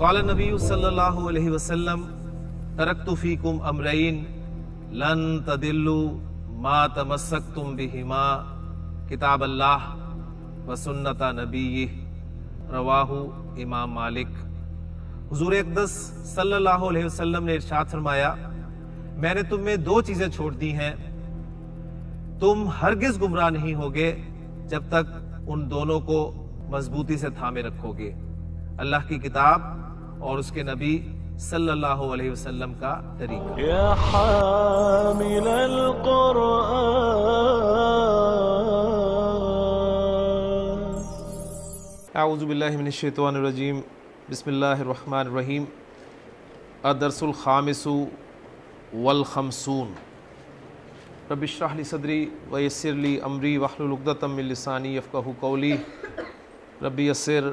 قال نبی صلی اللہ علیہ وسلم ترکت فیکم امرین لن تدلوا ما تمسکتم بہما کتاب اللہ و سنت نبیہ رواہ امام مالک۔ حضور اقدس صلی اللہ علیہ وسلم نے ارشاد فرمایا، میں نے تم میں دو چیزیں چھوڑ دی ہیں، تم ہرگز گمراہ نہیں ہوگے جب تک ان دونوں کو مضبوطی سے تھامے رکھو گے، اللہ کی کتاب اور اس کے نبی صلی اللہ علیہ وسلم کا طریقہ۔ یا حامل القرآن اعوذ باللہ من الشیطان الرجیم، بسم اللہ الرحمن الرحیم۔ الدرس الخامس والخمسون، رب اشرح لی صدری ویسر لی امری واحلل عقدۃ من لسانی یفقہوا قولی، رب یسر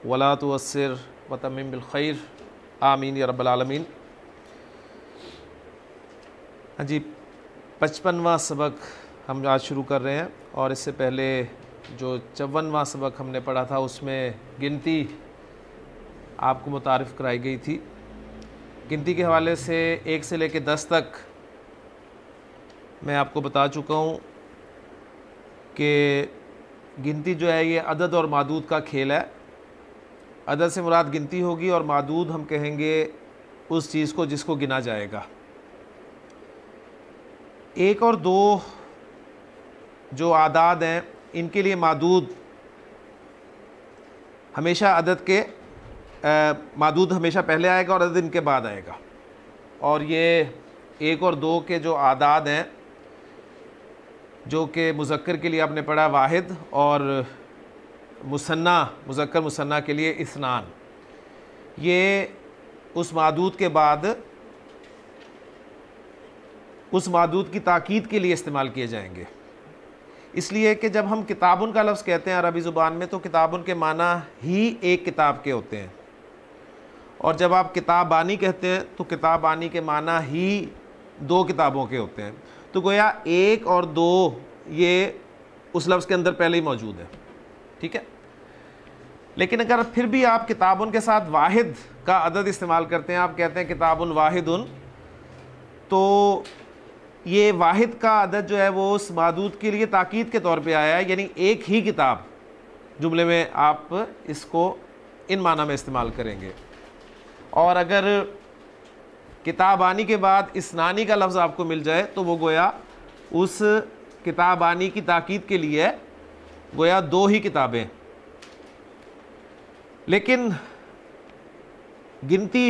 ولا تعسر وتمم بالخیر، آمین یا رب العالمین۔ ہاں جی، 55واں سبق ہم آج شروع کر رہے ہیں، اور اس سے پہلے جو 54واں سبق ہم نے پڑھا تھا اس میں گنتی آپ کو متعارف کرائی گئی تھی۔ گنتی کے حوالے سے 1 سے لے کے 10 تک میں آپ کو بتا چکا ہوں کہ گنتی جو ہے یہ عدد اور معدود کا کھیل ہے۔ عدد سے مراد گنتی ہوگی، اور معدود ہم کہیں گے اس چیز کو جس کو گنا جائے گا۔ 1 اور 2 جو اعداد ہیں ان کے لیے معدود ہمیشہ معدود ہمیشہ پہلے آئے گا اور عدد ان کے بعد آئے گا۔ اور یہ 1 اور 2 کے جو اعداد ہیں، جو کہ مذکر کے لیے آپ نے پڑھا واحد، اور مذکر مثنیٰ کے لیے اثنان، یہ اس معدود کے بعد اس معدود کی تاکید کے لیے استعمال کیے جائیں گے۔ اس لیے کہ جب ہم کتابن کا لفظ کہتے ہیں عربی زبان میں، تو کتابن کے معنی ہی ایک کتاب کے ہوتے ہیں، اور جب آپ کتابانی کہتے ہیں تو کتابانی کے معنی ہی 2 کتابوں کے ہوتے ہیں۔ تو گویا 1 اور 2 یہ اس لفظ کے اندر پہلے ہی موجود ہے، ٹھیک ہے۔ لیکن اگر پھر بھی آپ کتابن کے ساتھ واحد کا عدد استعمال کرتے ہیں، آپ کہتے ہیں کتابن واحدن، تو یہ واحد کا عدد جو ہے وہ اس معدود کے لیے تاکید کے طور پہ آیا ہے، یعنی ایک ہی کتاب جملے میں آپ اس کو ان معنی میں استعمال کریں گے۔ اور اگر کتابانی کے بعد اسنانی کا لفظ آپ کو مل جائے تو وہ گویا اس کتابانی کی تاکید کے لیے گویا 2 ہی کتابیں۔ لیکن گنتی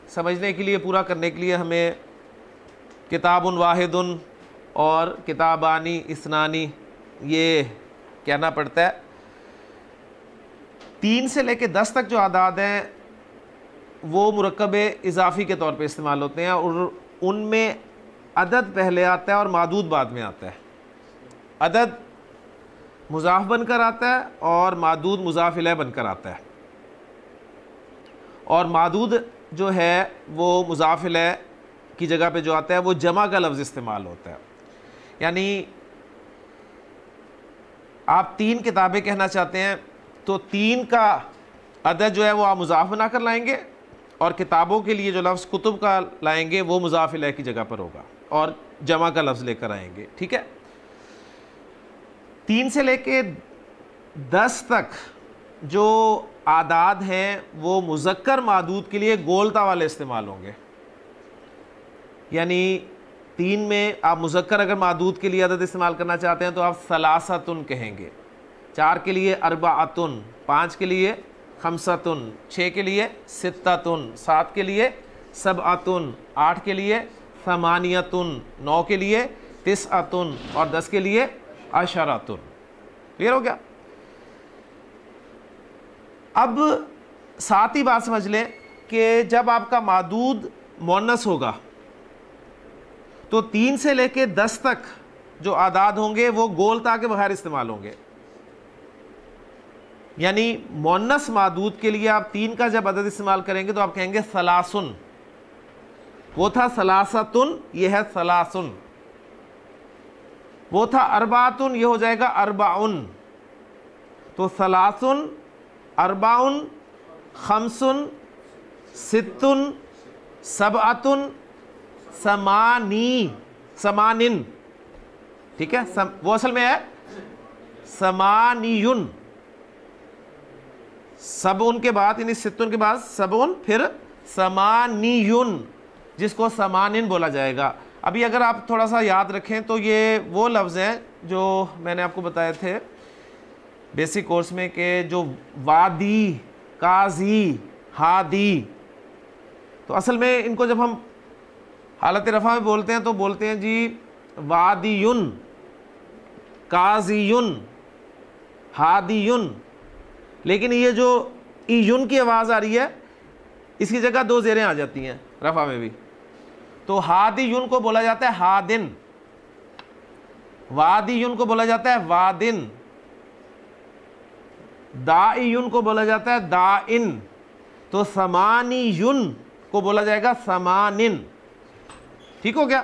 سمجھنے کے لیے، پورا کرنے کے لیے ہمیں کتابن واحدن اور کتابانی اثنانی یہ کہنا پڑتا ہے۔ 3 سے لے کے 10 تک جو اعداد ہیں وہ مرکب اضافی کے طور پہ استعمال ہوتے ہیں، اور ان میں عدد پہلے آتا ہے اور معدود بعد میں آتا ہے۔ عدد مضاف بن کر آتا ہے اور معدود مضاف الیہ بن کر آتا ہے، اور معدود جو ہے وہ مضاف الیہ کی جگہ پہ جو آتا ہے وہ جمع کا لفظ استعمال ہوتا ہے۔ یعنی آپ 3 کتابیں کہنا چاہتے ہیں تو 3 کا عدد جو ہے وہ آپ مضاف بنا کر لائیں گے، اور کتابوں کے لیے جو لفظ کتب کا لائیں گے وہ مضاف الیہ کی جگہ پر ہوگا اور جمع کا لفظ لے کر آئیں گے، ٹھیک ہے۔ 3 سے لے کے 10 تک جو اعداد ہیں وہ مذکر معدود کے لیے گولتا والے استعمال ہوں گے۔ یعنی 3 میں آپ مذکر اگر معدود کے لیے عدد استعمال کرنا چاہتے ہیں تو آپ ثلاثتن کہیں گے، 4 کے لیے اربعتن، 5 کے لیے خمستن، 6 کے لیے ستتن، 7 کے لیے سبعتن، 8 کے لیے ثمانیتن، 9 کے لیے تسعتن، اور 10 کے لیے عشرتن۔ کلیئر ہو گیا؟ اب ساتھ ہی بات سمجھ لیں کہ جب آپ کا معدود مؤنث ہوگا تو 3 سے لے کے 10 تک جو اعداد ہوں گے وہ گول تا کے بغیر استعمال ہوں گے۔ یعنی مؤنث معدود کے لیے آپ 3 کا جب عدد استعمال کریں گے تو آپ کہیں گے ثلاثن، وہ تھا ثلاثتن، یہ ہے ثلاثن۔ وہ تھا اربعتن، یہ ہو جائے گا اربعن۔ تو ثلاثن، اربعن، خمسن، ستن سبعتن سمانن، ٹھیک ہے، وہ اصل میں ہے سمانیون، سبعن کے بعد یعنی ستن کے بعد سبعن پھر سمانیون، جس کو سمانن بولا جائے گا۔ ابھی اگر آپ تھوڑا سا یاد رکھیں تو یہ وہ لفظ ہیں جو میں نے آپ کو بتائے تھے بیسک کورس میں کہ جو وادی، قاضی، ہادی، تو اصل میں ان کو جب ہم حالت رفع میں بولتے ہیں تو بولتے ہیں جی وادیون، قاضیون، ہادیون، لیکن یہ جو ایون کی آواز آ رہی ہے اس کی جگہ دو زیریں آ جاتی ہیں رفع میں بھی، تو ہادیون کو بولا جاتا ہے ہادن، وادیون کو بولا جاتا ہے وادن، دائیون کو بولا جاتا ہے دائن، تو سمانیون کو بولا جائے گا سمانن، ٹھیک ہو گیا۔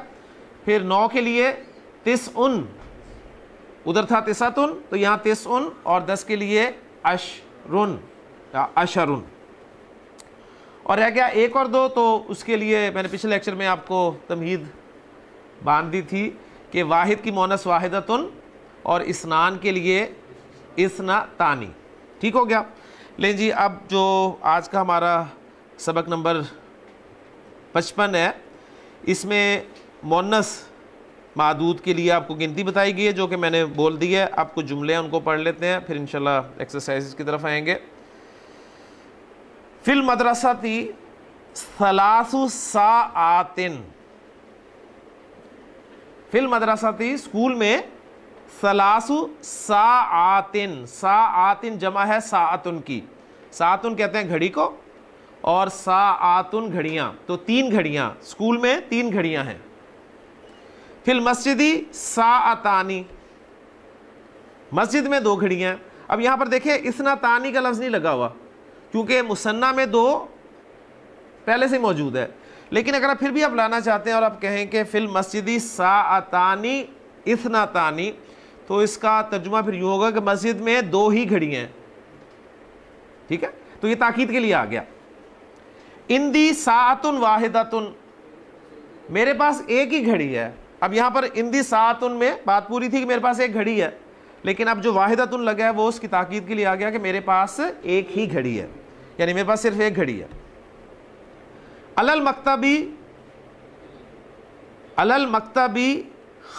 پھر 9 کے لیے تسعن، ادھر تھا تسعتن تو یہاں تسعن، اور 10 کے لیے عشرن یا عشرن، اور رہ گیا 1 اور 2، تو اس کے لیے میں نے پچھلے لیکچر میں آپ کو تمہید باندھ دی تھی کہ واحد کی مونس واحدتن اور اسنان کے لیے اسنتانی، ٹھیک ہو گیا۔ لیں جی اب جو آج کا ہمارا سبق نمبر 55 ہے، اس میں مونس معدود کے لیے آپ کو گنتی بتائی گئی ہے جو کہ میں نے بول دی ہے، آپ کو جملے ہیں ان کو پڑھ لیتے ہیں، پھر انشاءاللہ ایکسرسائز کی طرف آئیں گے۔ فی المدرسۃ ثلاث ساعات، فی المدرسۃ اسکول میں ثلاث ساعات، ساعات جمع ہے ساعتن کی، ساعتن کہتے ہیں گھڑی کو، اور ساعاتن گھڑیاں، تو 3 گھڑیاں اسکول میں 3 گھڑیاں ہیں۔ فی المسجد ساعتانی، مسجد میں 2 گھڑیاں ہیں۔ اب یہاں پر دیکھیں اثنتانی کا لفظ نہیں لگا ہوا کیونکہ مثنیٰ میں 2 پہلے سے موجود ہے، لیکن اگر آپ پھر بھی آپ لانا چاہتے ہیں اور آپ کہیں کہ فی المسجد ساعتانی اثنتانی، تو اس کا ترجمہ پھر یوں ہوگا کہ مسجد میں 2 ہی گھڑیاں ہیں، ٹھیک ہے، تو یہ تاکید کے لیے آ گیا۔ اندی ساعتن واحدتن، میرے پاس ایک ہی گھڑی ہے۔ اب یہاں پر اندی ساعتن میں بات پوری تھی کہ میرے پاس ایک گھڑی ہے، لیکن اب جو واحدتن لگا ہے وہ اس کی تاکید کے لیے آ گیا کہ میرے پاس ایک ہی گھڑی ہے، یعنی میرے پاس صرف ایک گھڑی ہے۔ علی المکتبی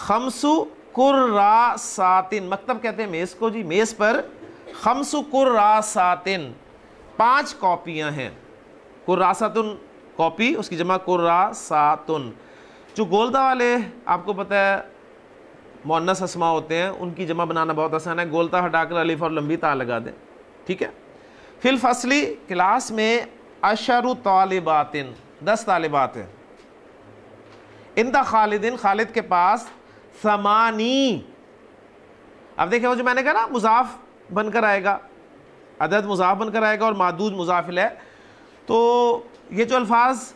5 کراسات، مکتب کہتے ہیں میز کو جی، میز پر 5 کراسات 5 کاپیاں ہیں، کراساتن کاپی، اس کی جمع کراساتن۔ جو گولدہ والے آپ کو پتہ ہے مؤنث اسماء ہوتے ہیں ان کی جمع بنانا بہت آسان ہے، گولتا ہٹا کر الف اور لمبی تا لگا دیں، ٹھیک ہے۔ فی الفصل کلاس میں 10 طالبات، 10 طالبات ہیں۔ عند خالد، خالد کے پاس 8، اب دیکھیں وہ جو میں نے کہا نا مضاف بن کر آئے گا، عدد مضاف بن کر آئے گا اور معدود مضاف الیہ، تو یہ جو الفاظ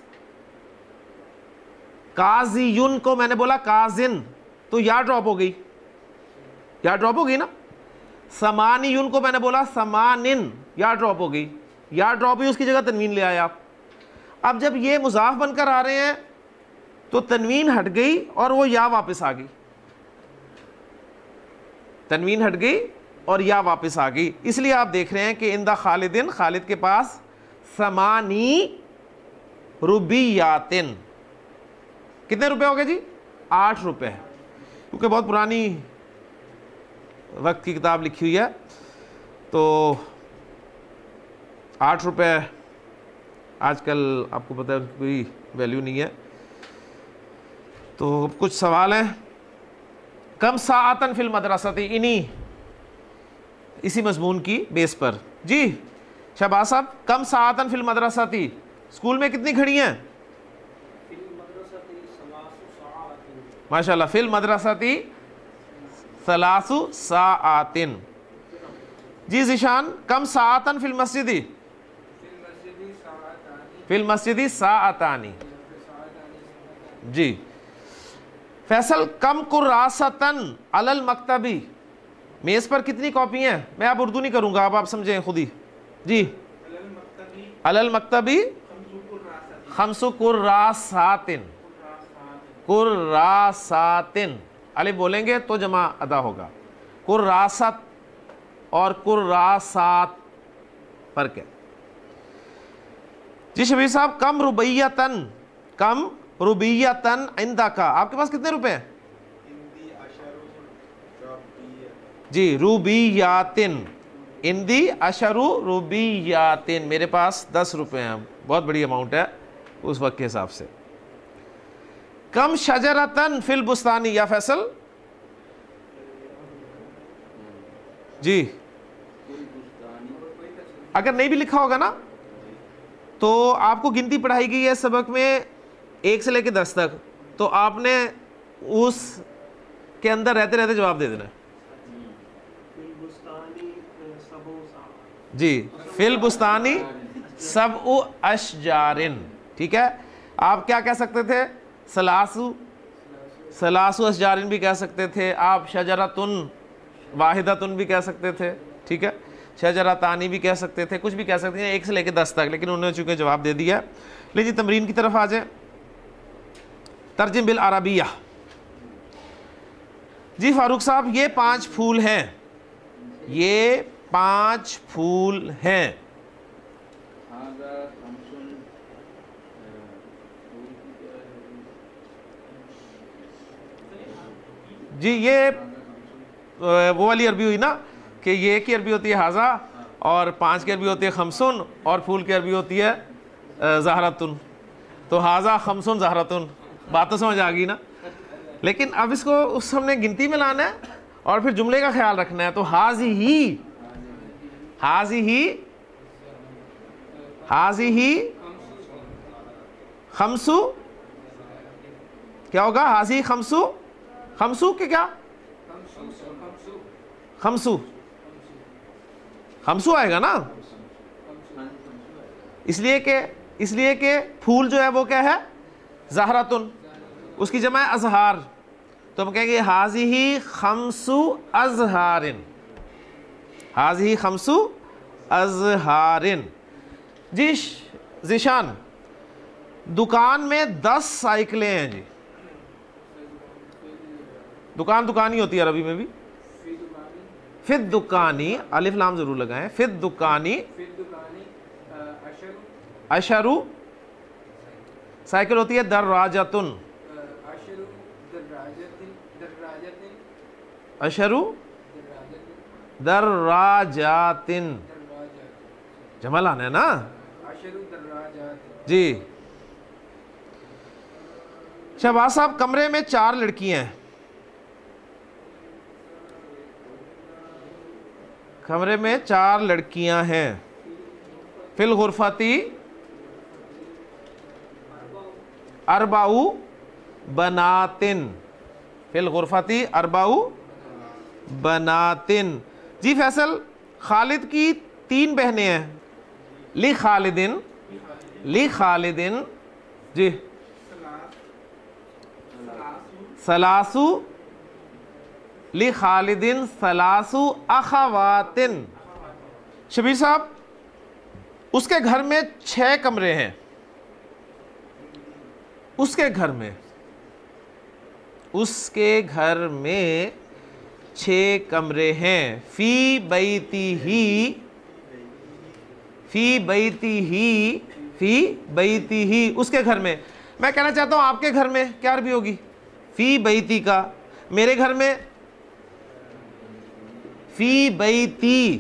قاضیون کو میں نے بولا قاضن، تو یا ڈراپ ہو گئی، یا ڈراپ ہو گئی نا۔ سمانیون کو میں نے بولا سمانن، یا ڈراپ ہو گئی، یا ڈراپ ہوئی، اس کی جگہ تنوین لے آئے آپ۔ اب جب یہ مضاف بن کر آ رہے ہیں تو تنوین ہٹ گئی اور وہ یا واپس آ گئی، تنوین ہٹ گئی اور یا واپس آ گئی، اس لیے آپ دیکھ رہے ہیں کہ عند خالدن، خالد کے پاس 8 روبیات، کتنے روپے ہو گئے جی؟ 8 روپے، کیونکہ بہت پرانی وقت کی کتاب لکھی ہوئی ہے تو 8 روپے آج کل آپ کو پتہ ہے کوئی ویلیو نہیں ہے۔ تو کچھ سوال ہیں، کم ساعتن فی المدرسۃ، اسی مضمون کی بیس پر جی شہباز صاحب، کم ساعتن فی المدرسۃ، اسکول میں کتنی گھڑیاں ہیں؟ ماشاء اللہ، فی المدرسۃ 3 ساعات۔ جی ذیشان، کم ساعتن فی المسجد، فی المسجد ساعتان۔ جی فیصل، کم کراستن علی المکتبی، میز پر کتنی کاپی ہیں؟ میں اب اردو نہیں کروں گا، اب آپ سمجھیں خود ہی۔ جی علی المکتبی خمس کراساتن، کراساتن الف بولیں گے تو جمع ادا ہوگا. کراست اور کراسات فرق ہے. جی شبیر صاحب کم ربیتن، کم ربیتن عندک، آپ کے پاس کتنے روپے ہیں؟ جی روبیاتن، اندی اشرو روبیاتن، میرے پاس 10 روپے ہیں. بہت بڑی اماؤنٹ ہے اس وقت کے حساب سے. کم شجرتن فی البستانی، یا فیصل جی اگر نہیں بھی لکھا ہوگا نا تو آپ کو گنتی پڑھائی گئی ہے سبق میں 1 سے لے کے 10 تک، تو آپ نے اس کے اندر رہتے رہتے جواب دے دینا ہے. جی فی البستانی سبع اشجارن، ٹھیک ہے. آپ کیا کہہ سکتے تھے؟ سلاسو اشجارن بھی کہہ سکتے تھے آپ، شجرتن واحدتن بھی کہہ سکتے تھے، ٹھیک ہے. شجرتانی بھی کہہ سکتے تھے، کچھ بھی کہہ سکتے ہیں 1 سے لے کے 10 تک، لیکن انہوں نے چونکہ جواب دے دیا. لیکن تمرین کی طرف آ جائیں. ترجم بالعربیہ. جی فاروق صاحب یہ 5 پھول ہیں، یہ 5 پھول ہیں. جی یہ وہ والی عربی ہوئی نا کہ یہ کی عربی ہوتی ہے ہاذا، اور 5 کی عربی ہوتی ہے خمسن، اور پھول کی عربی ہوتی ہے زہرتن. تو ہاذا خمسن زہرتن، بات تو سمجھ آ گئی نا. لیکن اب اس کو اس ہم نے گنتی میں لانا ہے اور پھر جملے کا خیال رکھنا ہے. تو حاذہ خمسو، کیا ہوگا؟ حاذہ خمسو، خمسو کے کیا؟ خمسو آئے گا نا، اس لیے کہ پھول جو ہے وہ کیا ہے؟ زہرتن، اس کی جمع ہے ازہار. تو ہم کہیں گے حاذہ خمسو ازہارن، حاذہ خمسو ازہارن. جی ذیشان دکان میں 10 سائیکلیں ہیں. جی دکان ہی ہوتی ہے عربی میں بھی. فی الدکانی، الف لام ضرور لگائیں. فی الدکانی اشرو، سائیکل ہوتی ہے دراجتن، اشرو دراجاتن، جمع لانا ہے نا. جی شہباز صاحب کمرے میں 4 لڑکیاں ہیں، کمرے میں 4 لڑکیاں ہیں. فی الغرفتی اربع بناتن، فی الغرفتی اربع بناتن. جی فیصل خالد کی 3 بہنیں ہیں. لخالدن جی ثلاثو، لخالدن ثلاثو اخواتن. شبیر صاحب اس کے گھر میں 6 کمرے ہیں، اس کے گھر میں 6 کمرے ہیں. فی بیتی ہی اس کے گھر میں. میں کہنا چاہتا ہوں آپ کے گھر میں کیا عربی ہوگی؟ فی بیتی کا. میرے گھر میں فی بیتی.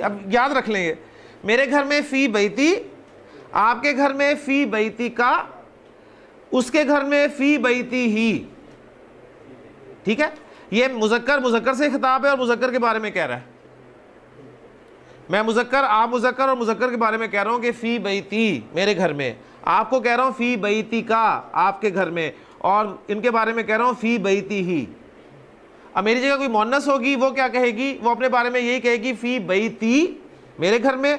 اب یاد رکھ لیں گے، میرے گھر میں فی بیتی، آپ کے گھر میں فی بیتی کا، اس کے گھر میں فی بیتی ہی. ٹھیک ہے. یہ مذکر سے خطاب ہے اور مذکر کے بارے میں کہہ رہا ہے. میں مذکر، آپ مذکر اور مذکر کے بارے میں کہہ رہا ہوں کہ فی بیتی میرے گھر میں، آپ کو کہہ رہا ہوں فی بیتی کا آپ کے گھر میں، اور ان کے بارے میں کہہ رہا ہوں فی بیتی ہی. اب میری جگہ کوئی مؤنث ہوگی وہ کیا کہے گی؟ وہ اپنے بارے میں یہی کہے گی فی بیتی میرے گھر میں،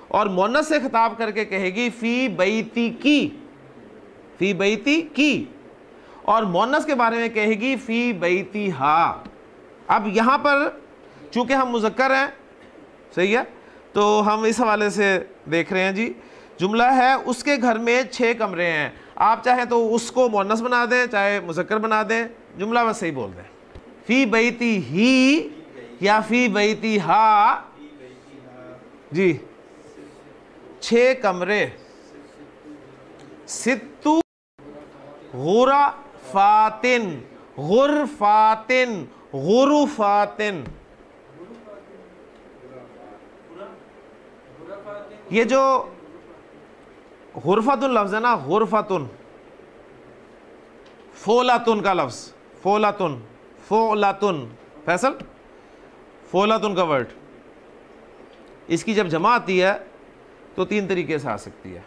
اور مؤنث سے خطاب کر کے کہے گی فی بیتی کی، اور مؤنث کے بارے میں کہے گی فی بیتی ہا. اب یہاں پر چونکہ ہم مذکر ہیں، صحیح ہے، تو ہم اس حوالے سے دیکھ رہے ہیں. جی جملہ ہے اس کے گھر میں 6 کمرے ہیں. آپ چاہیں تو اس کو مؤنث بنا دیں, چاہے مذکر بنا دیں, جملہ بس صحیح بول دیں. فی بیتی ہی یا فی بیتی ہا, جی 6 کمرے. ستو غرفاتن, غرفاتن, غرفاتن. یہ جو غرفتن لفظ ہے نا, غرفتن فولاتن کا لفظ, فولاتن, فولاتن, فیصل فولاتن کا ورڈ, اس کی جب جمع آتی ہے تو 3 طریقے سے آ سکتی ہے.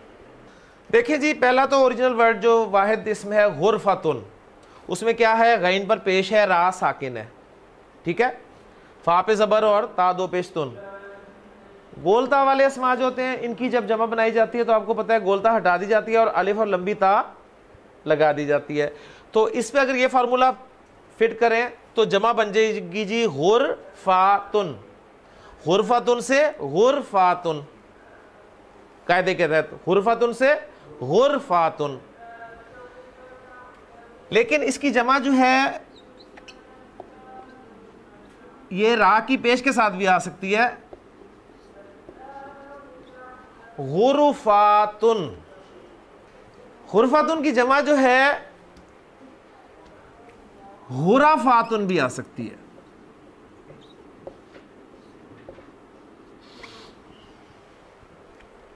دیکھیں جی, پہلا تو اوریجنل ورڈ جو واحد اسم ہے غرفتن, اس میں کیا ہے, غین پر پیش ہے, را ساکن ہے, ٹھیک ہے, فا پہ زبر اور تا دو پیش تن. گولتا والے اسما جو ہوتے ہیں ان کی جب جمع بنائی جاتی ہے تو آپ کو پتہ ہے گولتا ہٹا دی جاتی ہے اور الف اور لمبی تا لگا دی جاتی ہے. تو اس پہ اگر یہ فارمولا فٹ کریں تو جمع بن جائے گی جی غرفاتن. غرفتن سے غرفاتن, قاعدے کے تحت غرفتن سے غرفاتن. لیکن اس کی جمع جو ہے یہ را کی پیش کے ساتھ بھی آ سکتی ہے, غرفاتن. غرفاتن کی جمع جو ہے غرفاتن بھی آ سکتی ہے.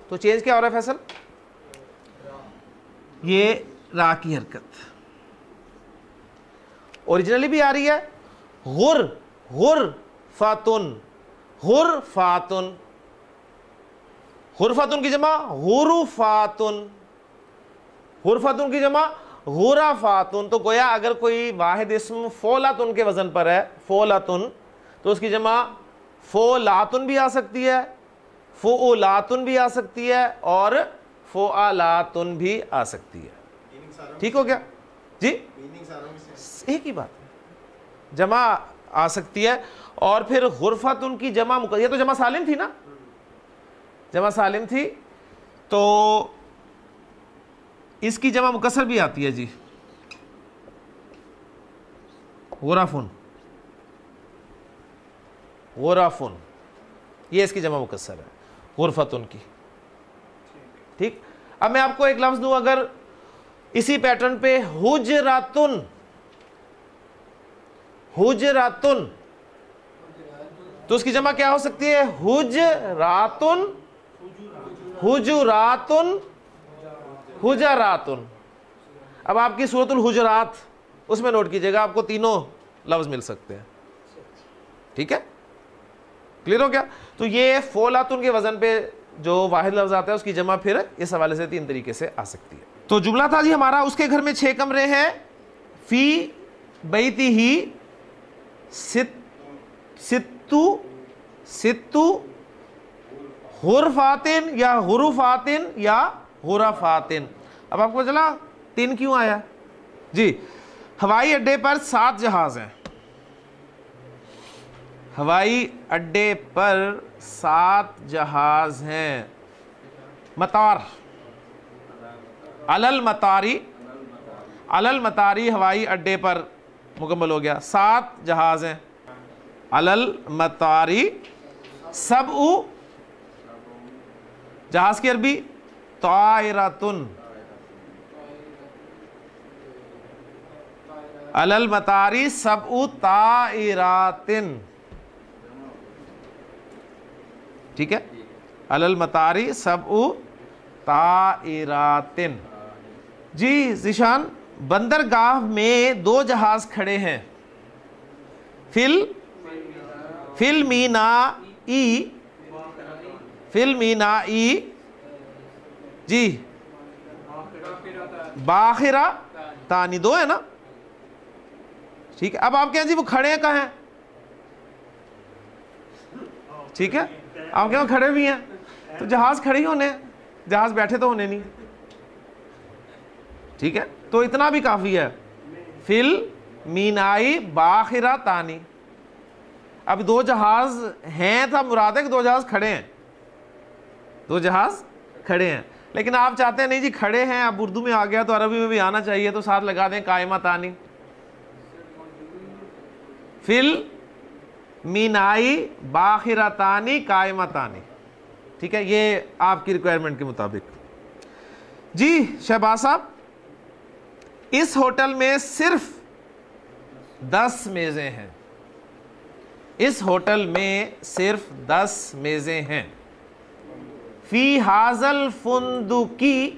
تو چینج کیا ہو رہا ہے فیصل, یہ را کی حرکت اوریجنلی بھی آ رہی ہے, غرفاتن, غرفاتن. غرفتن کی جمع غرفاتن, غرفتن کی جمع غرفاتن. تو گویا اگر کوئی واحد اسم فولاتن کے وزن پر ہے, فولاتن, تو اس کی جمع فولاتن بھی آ سکتی ہے, فعولاتن بھی آ سکتی ہے, اور فعالاتن بھی آ سکتی ہے. ٹھیک ہو گیا جی, ایک ہی بات ہے, جمع آ سکتی ہے. اور پھر غرفتن کی جمع, یہ تو جمع سالم تھی نا, جمع سالم تھی, تو اس کی جمع مکسر بھی آتی ہے جی, غرفن, غرفن, یہ اس کی جمع مکسر ہے غرفتن کی. ٹھیک, اب میں آپ کو ایک لفظ دوں اگر اسی پیٹرن پہ, حجراتن, حجراتن, تو اس کی جمع کیا ہو سکتی ہے, حجراتن, حجراتن, حجراتن. اب آپ کی سورۃ الحجرات اس میں نوٹ کیجئے گا, آپ کو تینوں لفظ مل سکتے ہیں. ٹھیک ہے, کلیئر ہو گیا. تو یہ فولاتن کے وزن پہ جو واحد لفظ آتا ہے اس کی جمع پھر اس حوالے سے 3 طریقے سے آ سکتی ہے. تو جملہ تھا جی ہمارا, اس کے گھر میں 6 کمرے ہیں, فی بیتی ہی ستو, ستو غرفاتن یا غرفاتن یا غرفاتن. اب آپ کو چلا 3 کیوں آیا جی. ہوائی اڈے پر 7 جہاز ہیں, ہوائی اڈے پر 7 جہاز ہیں. مطار, علل مطاری, علل مطاری ہوائی اڈے پر مکمل ہو گیا. 7 جہاز ہیں, علل مطاری. سبع, جہاز کی عربی طائرتن, علل مطاری سبع طائراتن. ٹھیک ہے, علل مطاری سبع طائراتن. جی ذیشان, بندرگاہ میں 2 جہاز کھڑے ہیں. فل مینائی, فل مینائی جی باخرہ تانی, 2 ہے نا. ٹھیک ہے, اب آپ کہیں جی وہ کھڑے ہیں کہاں ہیں, ٹھیک ہے, آپ کہیں کھڑے بھی ہیں, تو جہاز کھڑے ہی ہونے, جہاز بیٹھے تو ہونے نہیں. ٹھیک ہے, تو اتنا بھی کافی ہے. فل مینائی باخرہ تانی. اب 2 جہاز ہیں تھا مراد ہے کہ 2 جہاز کھڑے ہیں, 2 جہاز کھڑے ہیں. لیکن آپ چاہتے ہیں نہیں جی کھڑے ہیں، اب اردو میں آ گیا تو عربی میں بھی آنا چاہیے، تو ساتھ لگا دیں قائمتانی، فل مینائی باخرتانی قائمتانی، ٹھیک ہے، یہ آپ کی ریکوائرمنٹ کے مطابق۔ جی شہباز صاحب، اس ہوٹل میں صرف 10 میزیں ہیں، اس ہوٹل میں صرف 10 میزیں ہیں۔ فی حاضل فندقی،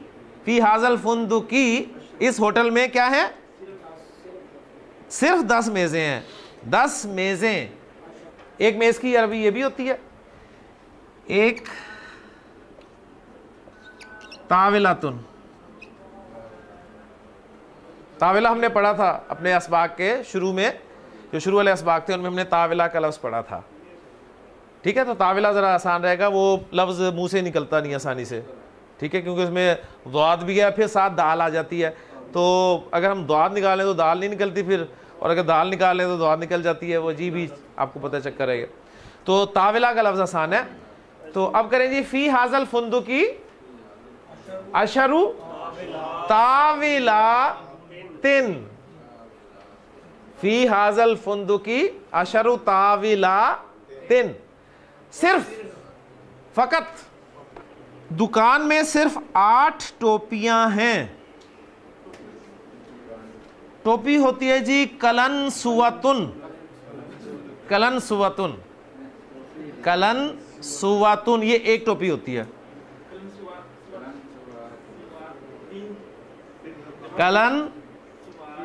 فی حاضل فندقی، اس ہوٹل میں کیا ہے؟ صرف 10 میزیں ہیں۔ 10 میزیں، ایک میز کی عربی یہ بھی ہوتی ہے، ایک طاولتن، طاولہ ہم نے پڑھا تھا اپنے اسباق کے شروع میں، جو شروع والے اسباق تھے ان میں ہم نے طاولہ کا لفظ پڑھا تھا، ٹھیک ہے، تو طاولہ ذرا آسان رہے گا، وہ لفظ منہ سے نکلتا نہیں آسانی سے، ٹھیک ہے، کیونکہ اس میں ضاد بھی ہے، پھر ساتھ دال آ جاتی ہے، تو اگر ہم ضاد نکالیں تو دال نہیں نکلتی پھر، اور اگر دال نکالیں تو ضاد نکل جاتی ہے، وہ عجیب ہی آپ کو پتہ چکر ہے، تو طاولہ کا لفظ آسان ہے۔ تو اب کریں جی، فی حاضل فندقی اشرو طاولاتن، فی حاضل فندقی اشرو طاولاتن، صرف فقط دکان میں صرف 8 ٹوپیاں ہیں۔ ٹوپی ہوتی ہے جی کلن سواتن، کلن سواتن، کلن سواتن، یہ ایک ٹوپی ہوتی ہے، کلن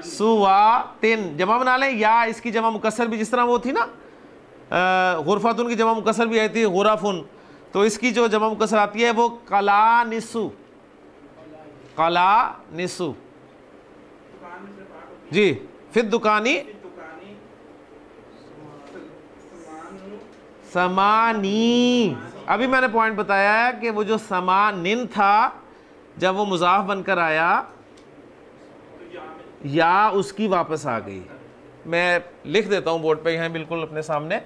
سواتن، جمع بنا لیں، یا اس کی جمع مکسر بھی، جس طرح وہ تھی نا غرفتن کی جمع مکسر بھی آئی تھی غرفن، تو اس کی جو جمع مکسر آتی ہے وہ قلانسو، قلانسو، جی، فی الدکانی سمانی، ابھی میں نے پوائنٹ بتایا ہے کہ وہ جو سمانن تھا جب وہ مضاف بن کر آیا یا اس کی واپس آ گئی، میں لکھ دیتا ہوں بورڈ پہ یہاں بالکل اپنے سامنے،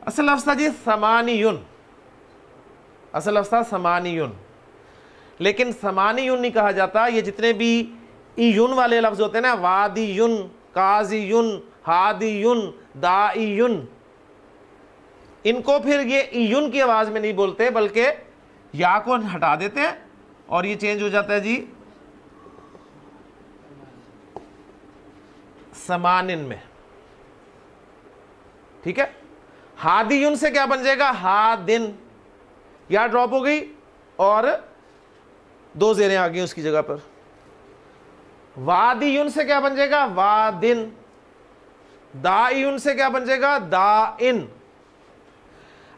اصل لفظ تھا جی ثمانیون، اصل لفظ تھا ثمانیون، لیکن ثمانیون نہیں کہا جاتا، یہ جتنے بھی ایون والے لفظ ہوتے ہیں نا، وادیون، قاضیون، ہادیون، دائیون، ان کو پھر یہ ایون کی آواز میں نہیں بولتے بلکہ یا کو ہٹا دیتے ہیں اور یہ چینج ہو جاتا ہے جی سمانن میں، ٹھیک ہے۔ ہادیون سے کیا بن جائے گا؟ ہادن، یا ڈراپ ہو گئی اور 2 زیریں آ گئی اس کی جگہ پر۔ وادیون سے کیا بن جائے گا؟ وادن۔ دائیون سے کیا بن جائے گا؟ دائن۔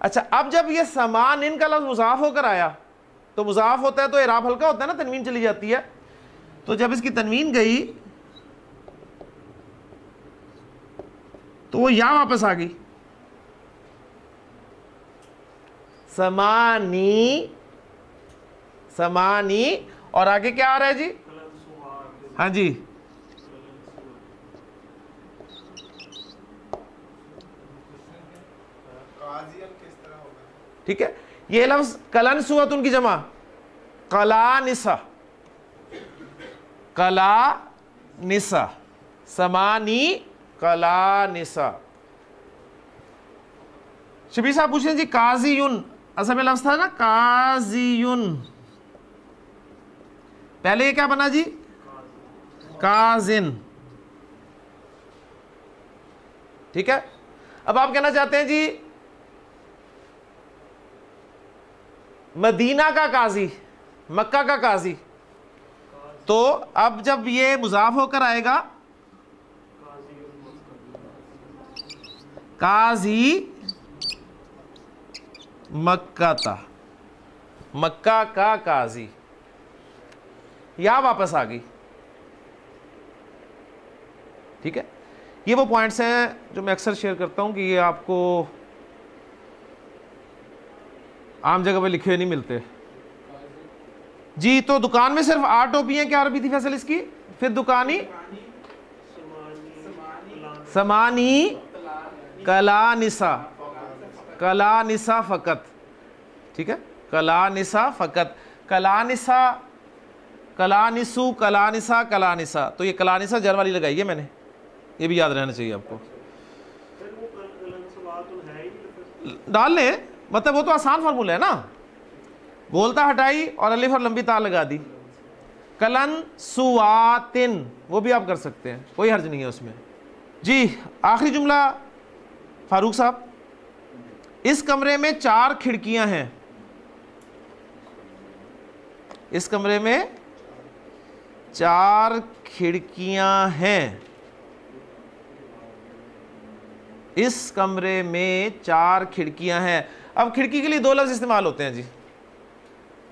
اچھا، اب جب یہ سمانن کا لفظ مضاف ہو کر آیا تو مضاف ہوتا ہے تو اعراب ہلکا ہوتا ہے نا، تنوین چلی جاتی ہے، تو جب اس کی تنوین گئی تو وہ یا واپس آ گئی، سمانی، سمانی، اور آگے کیا آ رہا ہے جی؟ ہاں جی، ٹھیک ہے، یہ لفظ کلن سواتن کی جمع قلانسہ، قلانسہ، سمانی قلانسہ۔ شبیر صاحب پوچھ رہے ہیں جی قاضیون، اصل میں لفظ تھا نا قاضیون، پہلے یہ کیا بنا جی؟ قاضن، ٹھیک ہے۔ اب آپ کہنا چاہتے ہیں جی مدینہ کا قاضی، مکہ کا قاضی، تو اب جب یہ مضاف ہو کر آئے گا قاضی مکہ تا، مکہ کا قاضی، یا واپس آ گئی، ٹھیک ہے۔ یہ وہ پوائنٹس ہیں جو میں اکثر شیئر کرتا ہوں کہ یہ آپ کو عام جگہ پہ لکھے ہوئے نہیں ملتے جی۔ تو دکان میں صرف 8 ٹوپی ہیں، کیا عربی تھی فیصل اس کی؟ پھر دکانی سمانی کلانسا، کلانسا فقط، ٹھیک ہے، کلانسا فقط، کلانسا، کلانسو، کلانسا، کلانسا، تو یہ کلانسا جر والی لگائی ہے میں نے، یہ بھی یاد رہنا چاہیے آپ کو، ڈال لیں، مطلب وہ تو آسان فارمولہ ہے نا، گولتا ہٹائی اور الف اور لمبی تا لگا دی، کلن سواتن، وہ بھی آپ کر سکتے ہیں، کوئی حرج نہیں ہے اس میں۔ جی آخری جملہ فاروق صاحب، اس کمرے میں 4 کھڑکیاں ہیں، اس کمرے میں 4 کھڑکیاں ہیں، اس کمرے میں 4 کھڑکیاں ہیں۔ اب کھڑکی کے لیے 2 لفظ استعمال ہوتے ہیں جی،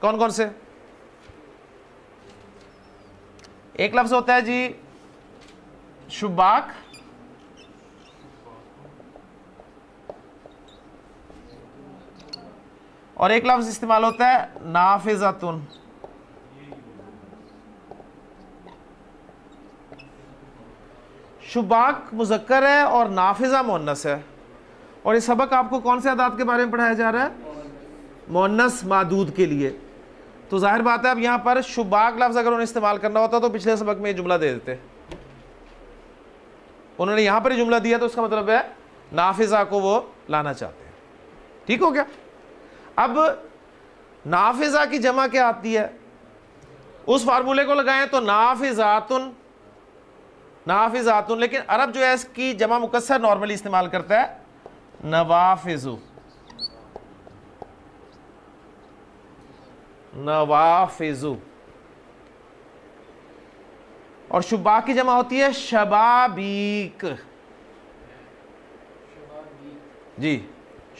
کون کون سے؟ ایک لفظ ہوتا ہے جی شباک، اور ایک لفظ استعمال ہوتا ہے نافذۃن۔ شباک مذکر ہے اور نافذہ مؤنث ہے، اور یہ سبق آپ کو کون سے اعداد کے بارے میں پڑھایا جا رہا ہے؟ مؤنث معدود کے لیے۔ تو ظاہر بات ہے اب یہاں پر شباک لفظ اگر انہیں استعمال کرنا ہوتا تو پچھلے سبق میں یہ جملہ دے دیتے، انہوں نے یہاں پر یہ جملہ دیا تو اس کا مطلب ہے نافذہ کو وہ لانا چاہتے ہیں، ٹھیک ہو گیا۔ اب نافذہ کی جمع کیا آتی ہے، اس فارمولے کو لگائیں تو نافذاتن، نافذاتن، لیکن عرب جو ہے اس کی جمع مکسر نارملی استعمال کرتا ہے نوافذ، نوافذ، اور شباک کی جمع ہوتی ہے شبابیک، جی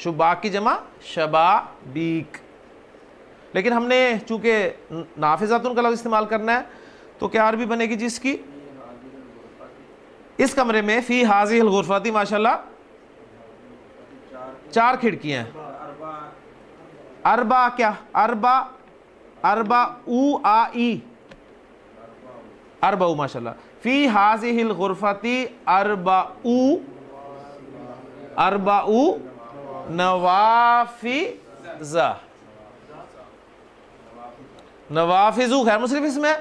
شباک کی جمع شبابیک، لیکن ہم نے چونکہ نافذاتن کا لفظ استعمال کرنا ہے تو کیا عربی بنے گی جی اس کی؟ اس کمرے میں فی ہذہ الغرفۃ ماشاءاللہ 4 کھڑکیاں ہیں، اربع کیا؟ اربع، اربع او آ ای، اربع ماشاءاللہ، فی ہذہ الغرفۃ اربع، اربع نوافذ، نوافذ خیر مصرف اس میں،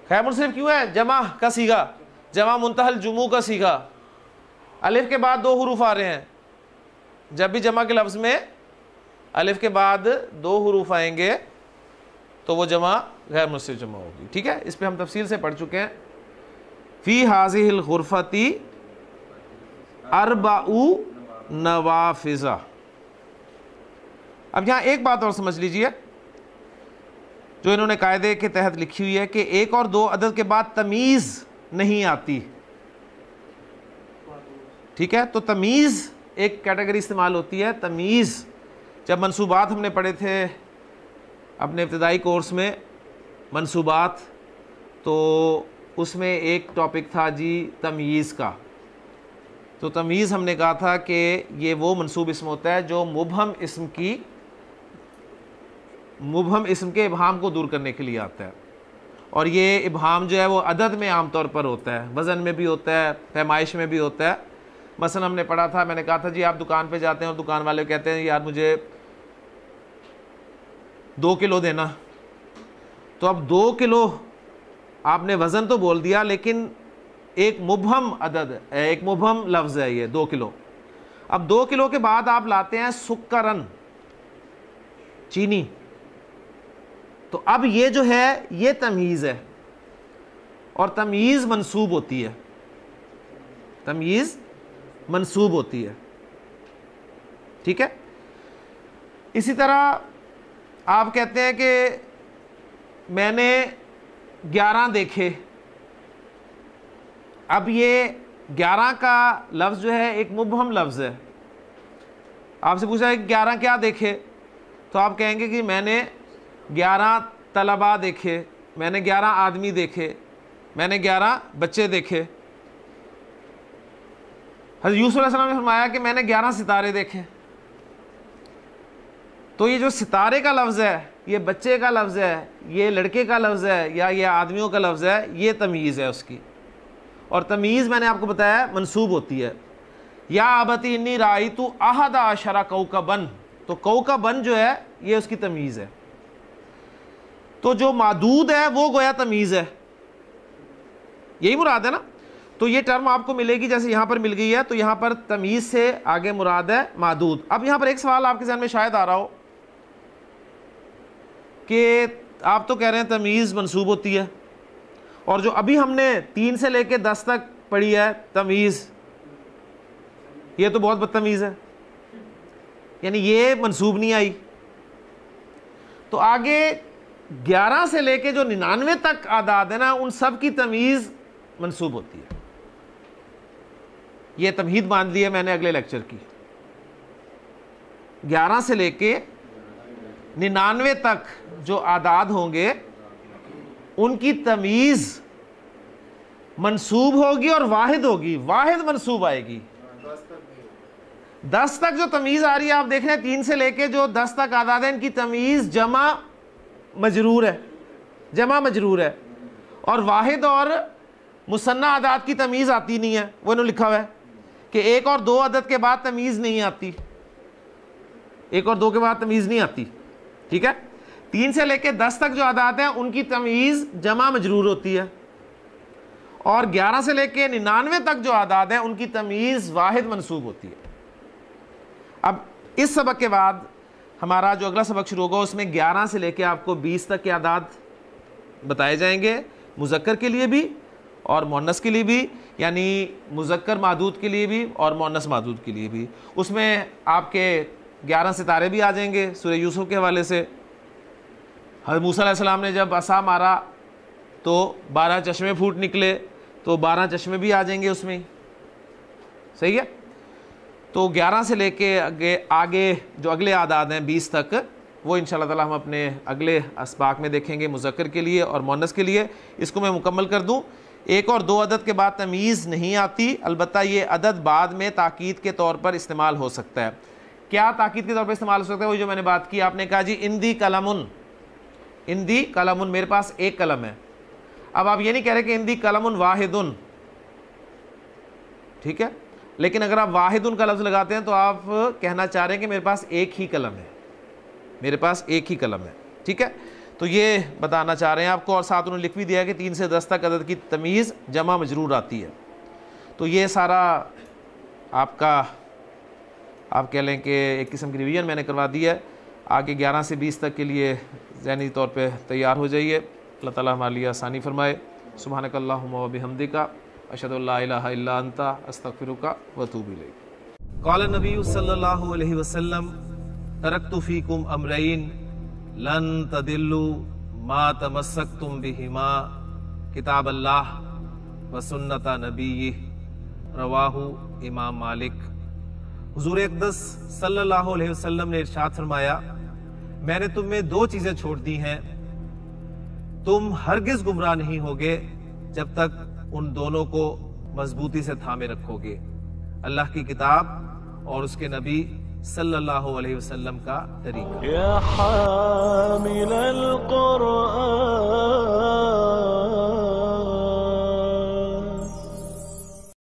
خیر مصرف کیوں ہے؟ جمع کا صیغہ، جمع منتہی الجموع کا صیغہ، الف کے بعد 2 حروف آ رہے ہیں، جب بھی جمع کے لفظ میں الف کے بعد 2 حروف آئیں گے تو وہ جمع غیر منصرف جمع ہوگی، ٹھیک ہے، اس پہ ہم تفصیل سے پڑھ چکے ہیں۔ فی ہذہ الغرفۃ اربع نوافذ۔ اب یہاں ایک بات اور سمجھ لیجئے جو انہوں نے قاعدے کے تحت لکھی ہوئی ہے کہ 1 اور 2 عدد کے بعد تمیز نہیں آتی، ٹھیک ہے، تو تمیز ایک کیٹیگری استعمال ہوتی ہے، تمیز۔ جب منصوبات ہم نے پڑھے تھے اپنے ابتدائی کورس میں منصوبات، تو اس میں ایک ٹاپک تھا جی تمییز کا، تو تمییز ہم نے کہا تھا کہ یہ وہ منصوب اسم ہوتا ہے جو مبہم اسم کے ابہام کو دور کرنے کے لیے آتا ہے، اور یہ ابہام جو ہے وہ عدد میں عام طور پر ہوتا ہے، وزن میں بھی ہوتا ہے، پیمائش میں بھی ہوتا ہے۔ مثلا ہم نے پڑھا تھا، میں نے کہا تھا جی آپ دکان پہ جاتے ہیں اور دکان والے کہتے ہیں یار مجھے 2 کلو دینا، تو اب 2 کلو آپ نے وزن تو بول دیا لیکن ایک مبہم عدد ہے، ایک مبہم لفظ ہے یہ 2 کلو۔ اب 2 کلو کے بعد آپ لاتے ہیں سکرن، چینی، تو اب یہ جو ہے یہ تمییز ہے، اور تمییز منصوب ہوتی ہے، تمییز منصوب ہوتی ہے، ٹھیک ہے۔ اسی طرح آپ کہتے ہیں کہ میں نے 11 دیکھے، اب یہ 11 کا لفظ جو ہے ایک مبہم لفظ ہے، آپ سے پوچھا ہے کہ 11 کیا دیکھے، تو آپ کہیں گے کہ میں نے 11 طلباء دیکھے، میں نے 11 آدمی دیکھے، میں نے 11 بچے دیکھے۔ حضرت یوسف علیہ السلام نے فرمایا کہ میں نے 11 ستارے دیکھے، تو یہ جو ستارے کا لفظ ہے، یہ بچے کا لفظ ہے، یہ لڑکے کا لفظ ہے، یا یہ آدمیوں کا لفظ ہے، یہ تمییز ہے اس کی، اور تمییز میں نے آپ کو بتایا منصوب ہوتی ہے۔ یا ابتی انی رأیت احد عشر کوکبن، تو کوکبن جو ہے یہ اس کی تمیز ہے، تو جو معدود ہے وہ گویا تمیز ہے، یہی مراد ہے نا. تو یہ ٹرم آپ کو ملے گی جیسے یہاں پر مل گئی ہے، تو یہاں پر تمیز سے آگے مراد ہے معدود. اب یہاں پر ایک سوال آپ کے ذہن میں شاید آ رہا ہو کہ آپ تو کہہ رہے ہیں تمیز منصوب ہوتی ہے، اور جو ابھی ہم نے 3 سے لے کے 10 تک پڑھی ہے تمیز، یہ تو بہت بدتمیز ہے، یعنی یہ منصوب نہیں آئی. تو آگے 11 سے لے کے جو 99 تک اعداد ہیں نا، ان سب کی تمیز منصوب ہوتی ہے. یہ تمہید باندھ لی ہے میں نے اگلے لیکچر کی. 11 سے لے کے 99 تک جو اعداد ہوں گے ان کی تمیز منصوب ہوگی اور واحد ہوگی، واحد منصوب آئے گی. 10 تک جو تمیز آ رہی ہے آپ دیکھ رہے ہیں، 3 سے لے کے جو 10 تک اعداد ہیں ان کی تمیز جمع مجرور ہے، جمع مجرور ہے. اور واحد اور مثنیٰ اعداد کی تمیز آتی نہیں ہے، وہ انہوں نے لکھا ہوا ہے کہ 1 اور 2 عدد کے بعد تمیز نہیں آتی، 1 اور 2 کے بعد تمیز نہیں آتی. ٹھیک ہے. 3 سے لے کے 10 تک جو اعداد ہیں ان کی تمیز جمع مجرور ہوتی ہے، اور 11 سے لے کے 99 تک جو اعداد ہیں ان کی تمیز واحد منصوب ہوتی ہے. اب اس سبق کے بعد ہمارا جو اگلا سبق شروع ہوگا اس میں 11 سے لے کے آپ کو 20 تک کے اعداد بتائے جائیں گے، مذکر کے لیے بھی اور مؤنث کے لیے بھی، یعنی مذکر معدود کے لیے بھی اور مؤنث معدود کے لیے بھی. اس میں آپ کے 11 ستارے بھی آ جائیں گے سورہ یوسف کے حوالے سے. حضرت موسیٰ علیہ السلام نے جب عصا مارا تو 12 چشمے پھوٹ نکلے، تو 12 چشمے بھی آ جائیں گے اس میں. صحیح ہے. تو 11 سے لے کے آگے جو اگلے اعداد ہیں 20 تک، وہ انشاءاللہ تعالی ہم اپنے اگلے اسباق میں دیکھیں گے، مذکر کے لیے اور مؤنث کے لیے. اس کو میں مکمل کر دوں. 1 اور 2 عدد کے بعد تمیز نہیں آتی، البتہ یہ عدد بعد میں تاکید کے طور پر استعمال ہو سکتا ہے. کیا تاکید کے طور پر استعمال ہو سکتا ہے؟ وہ جو میں نے بات کی، آپ نے کہا جی اندی قلمن، اندی قلمن، میرے پاس ایک قلم ہے. اب آپ یہ نہیں کہہ رہے کہ اندی قلمن واحدن، ٹھیک ہے، لیکن اگر آپ واحدن کا لفظ لگاتے ہیں تو آپ کہنا چاہ رہے ہیں کہ میرے پاس ایک ہی قلم ہے، میرے پاس ایک ہی قلم ہے. ٹھیک ہے. تو یہ بتانا چاہ رہے ہیں آپ کو، اور ساتھ انہوں نے لکھ بھی دیا کہ 3 سے 10 تک عدد کی تمیز جمع مجرور آتی ہے. تو یہ سارا آپ کا، آپ کہہ لیں کہ ایک قسم کی ریویژن میں نے کروا دی ہے. آگے 11 سے 20 تک کے لیے ذہنی طور پہ تیار ہو جائیے. اللہ تعالیٰ ہمارے لیے آسانی فرمائے. سبحانک اللہم و بحمدک، اشہد ان لا الہ الا انت، استغفرک و اتوب الیک. قال النبی صلی اللہ علیہ وسلم: ترکت فیکم امرین لن تدلوا ما تمسکتم بہما، کتاب اللہ و سنت نبیہ، رواہ امام مالک. حضور اقدس صلی اللہ علیہ وسلم نے ارشاد فرمایا: میں نے تم میں 2 چیزیں چھوڑ دی ہیں، تم ہرگز گمراہ نہیں ہوگے جب تک ان دونوں کو مضبوطی سے تھامے رکھو گے، اللہ کی کتاب اور اس کے نبی صلی اللہ علیہ وسلم کا طریقہ. يا حامل القرآن